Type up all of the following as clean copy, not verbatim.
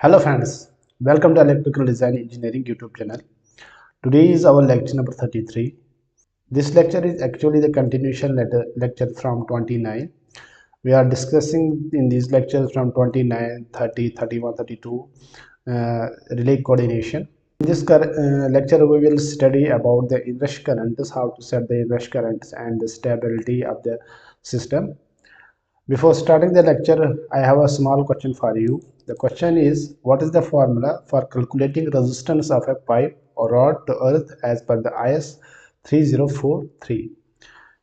Hello friends, welcome to Electrical Design Engineering YouTube channel. Today is our lecture number 33. This lecture is actually the continuation lecture from 29. We are discussing in these lectures from 29, 30, 31, 32 relay coordination. In this lecture we will study about the inrush currents, how to set the inrush currents and the stability of the system. Before starting the lecture, I have a small question for you. The question is, what is the formula for calculating resistance of a pipe or rod to earth as per the IS 3043?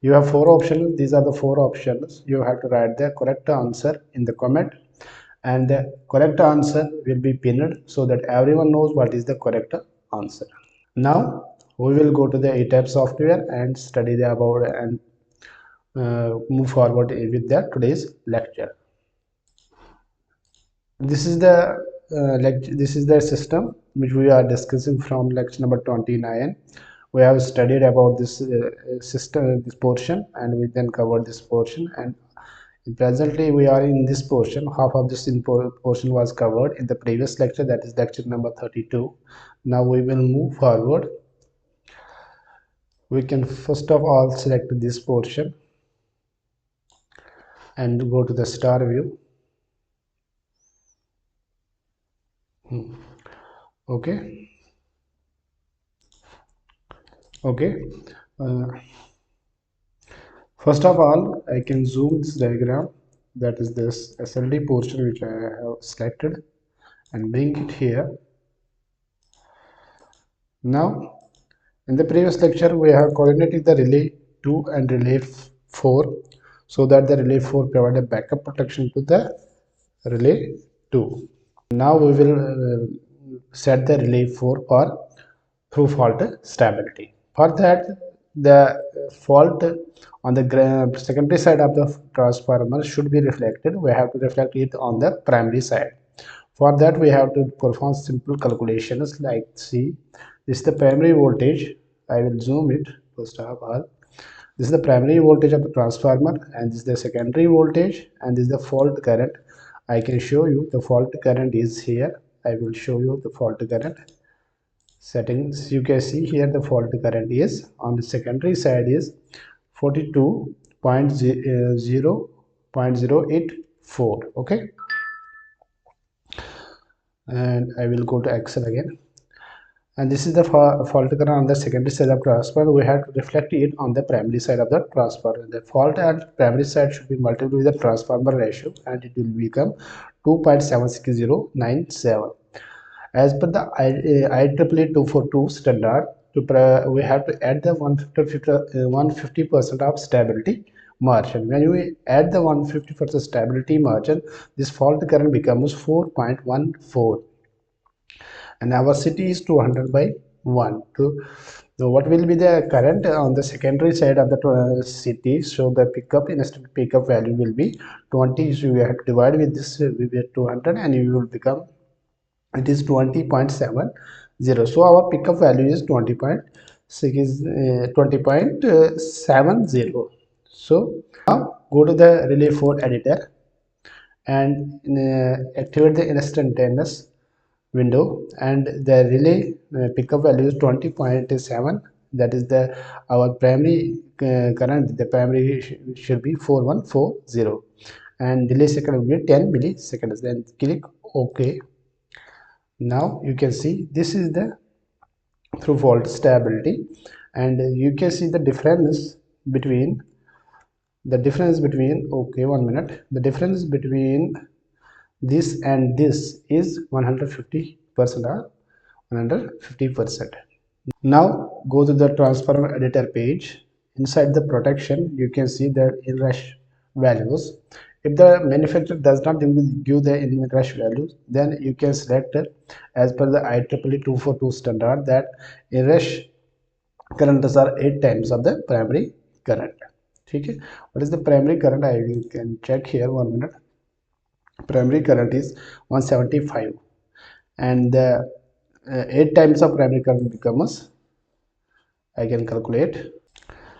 You have four options. These are the four options. You have to write the correct answer in the comment, and the correct answer will be pinned so that everyone knows what is the correct answer. Now we will go to the Etap software and study the about and move forward with the today's lecture. This is the this is the system which we are discussing from lecture number 29. We have studied about this system, this portion, and we then covered this portion, and presently we are in this portion. Half of this portion was covered in the previous lecture, that is lecture number 32. Now we will move forward. We can first of all select this portion and go to the star view. Okay. uh, First of all, I can zoom this diagram, that is this SLD portion which I have selected, and bring it here. Now, in the previous lecture, we have coordinated the relay 2 and relay 4 so that the relay 4 provided backup protection to the relay 2. Now we will set the relay 4 for through fault stability. For that, the fault on the secondary side of the transformer should be reflected. We have to reflect it on the primary side. For that, we have to perform simple calculations like, see, this is the primary voltage. I will zoom it first of all. This is the primary voltage of the transformer, and this is the secondary voltage, and this is the fault current. I can show you the fault current is here. I will show you the fault current settings. You can see here the fault current is on the secondary side is 42.0.084. okay, and I will go to Excel again, and this is the fault current on the secondary side of transformer. We have to reflect it on the primary side of the transformer. The fault at primary side should be multiplied with the transformer ratio, and it will become 2.76097. As per the IEEE 242 standard, we have to add the 150% of stability margin. When we add the 150% stability margin, this fault current becomes 4.14, and our city is 200 by 1. So what will be the current on the secondary side of the city? So the pickup, instant pickup value will be 20. So we have to divide with this with 200, and you will become, it is 20.70. So our pickup value is 20.70. So now go to the relay 4 editor and activate the instantaneous window, and the relay pickup value is 20.7. that is the our primary current. The primary should be 4140, and delay second will be 10 milliseconds. Then click OK. Now you can see this is the through fault stability, and you can see the difference between okay, 1 minute, the difference between this and this is 150% or 150%. Now go to the transformer editor page. Inside the protection, you can see the inrush values. If the manufacturer does not give the inrush values, then you can select as per the IEEE 242 standard that inrush currents are 8 times of the primary current. Okay, what is the primary current? I can check here, 1 minute. Primary current is 175, and the 8 times of primary current becomes, I can calculate.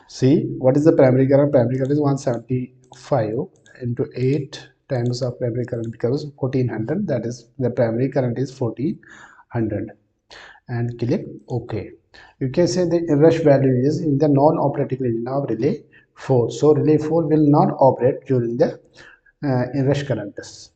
See, what is the primary current? Primary current is 175 into 8 times of primary current becomes 1400, that is the primary current is 1400, and click OK. You can say the inrush value is in the non-operating region of relay 4. So relay 4 will not operate during the inrush currents.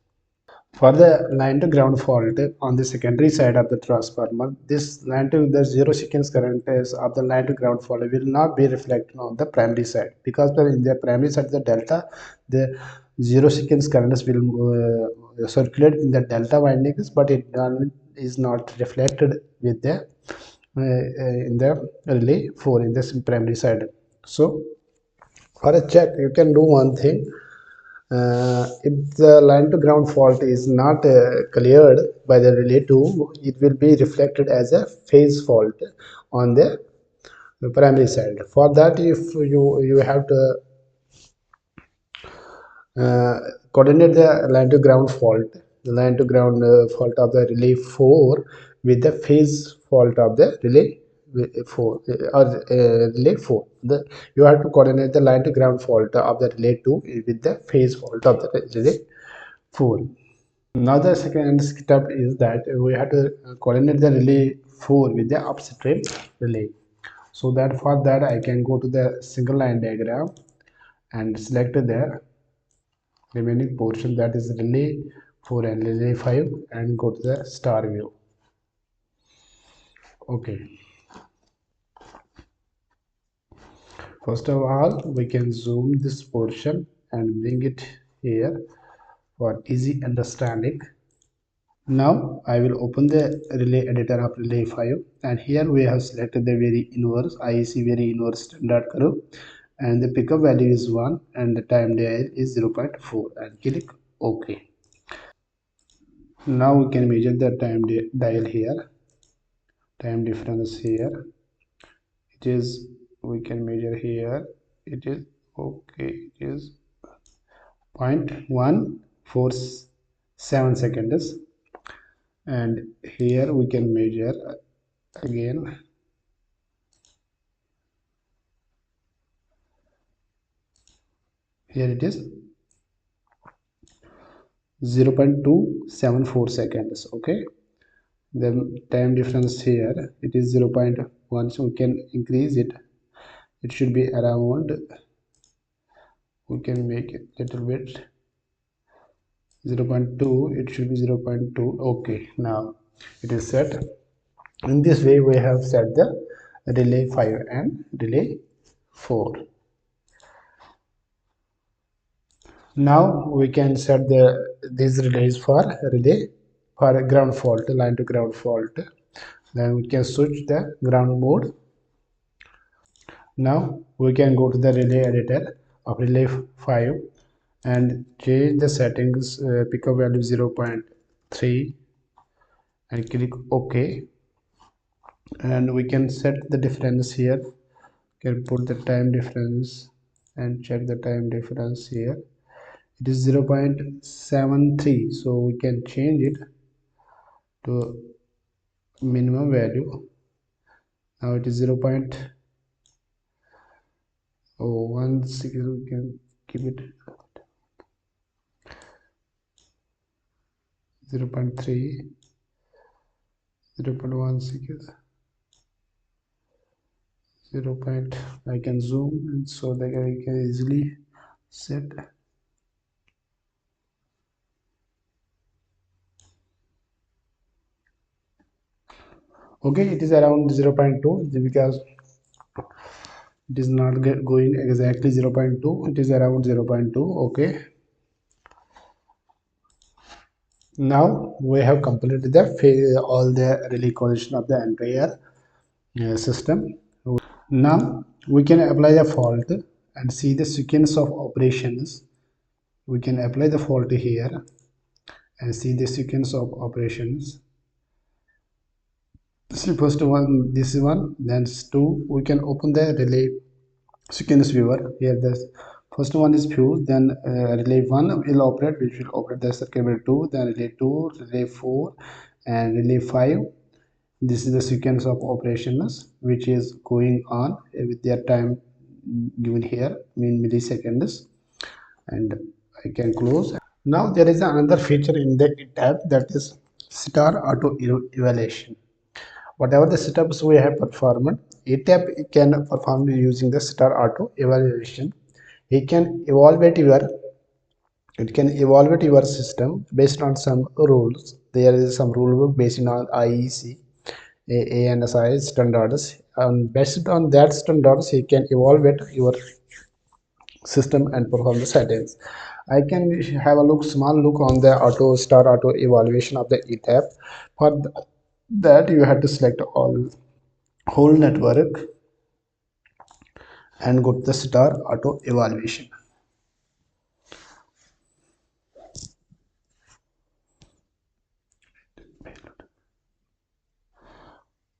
For the line to ground fault on the secondary side of the transformer, this line to the 0 sequence current is of the line to ground fault will not be reflected on the primary side, because in the primary side the delta, the 0 sequence currents will circulate in the delta windings, but it is not reflected with the in the relay 4 in this primary side. So for a check, you can do one thing. If the line to ground fault is not cleared by the relay 2, it will be reflected as a phase fault on the primary side. For that, if you have to coordinate the line to ground fault, the line to ground fault of the relay 4 with the phase fault of the relay 4 or relay 4. You have to coordinate the line to ground fault of the relay 2 with the phase fault of the relay 4. Now the second step is that we have to coordinate the relay 4 with the upstream relay. So that for that I can go to the single line diagram and select the remaining portion, that is relay 4 and relay 5, and go to the star view. Okay. First of all, we can zoom this portion and bring it here for easy understanding. Now I will open the relay editor of relay 5, and here we have selected the very inverse IEC very inverse standard curve, and the pickup value is 1 and the time dial is 0.4, and click OK. Now we can measure the time dial here, time difference here. It is, we can measure here, it is okay, it is 0.147 seconds, and here we can measure again. Here it is 0.274 seconds. Okay, the time difference here, it is 0.1, so we can increase it. It should be around, we can make it little bit 0.2, it should be 0.2. Okay, now it is set. In this way we have set the relay 5 and relay 4. Now we can set these relays for relay for ground fault, line to ground fault. Then we can switch the ground mode. Now we can go to the relay editor of relay 5 and change the settings, pickup value 0.3, and click OK. And we can set the difference here. Can put the time difference and check the time difference here. It is 0.73, so we can change it to minimum value. Now it is 0.016, we can keep it 0.3, 0.16, 0. I can zoom and so that I can easily set. Okay, it is around 0.2 because it is not going exactly 0.2, it is around 0.2. Okay, now we have completed the all the relay coordination of the entire system. Now we can apply the fault and see the sequence of operations. We can apply the fault here and see the sequence of operations. See, first one, this one, then 2. We can open the relay sequence viewer. Here the first one is fuse, then relay 1 will operate, which will operate the circuit breaker 2, then relay 2, relay 4, and relay 5. This is the sequence of operations which is going on with their time given here in milliseconds, and I can close. Now there is another feature in the Etap, that is star auto evaluation. Whatever the setups we have performed, Etap can perform using the star auto evaluation. It can evaluate your system based on some rules. There is some rule book based on IEC, ANSI standards, and based on that standards, he can evaluate your system and perform the settings. I can have a small look on the star auto evaluation of the Etap. For that, you have to select all whole network and go to the star auto evaluation.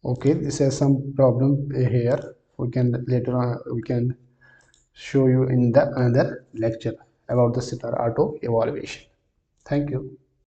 Okay, this has some problem here. We can later on we can show you in the another lecture about the star auto evaluation. Thank you.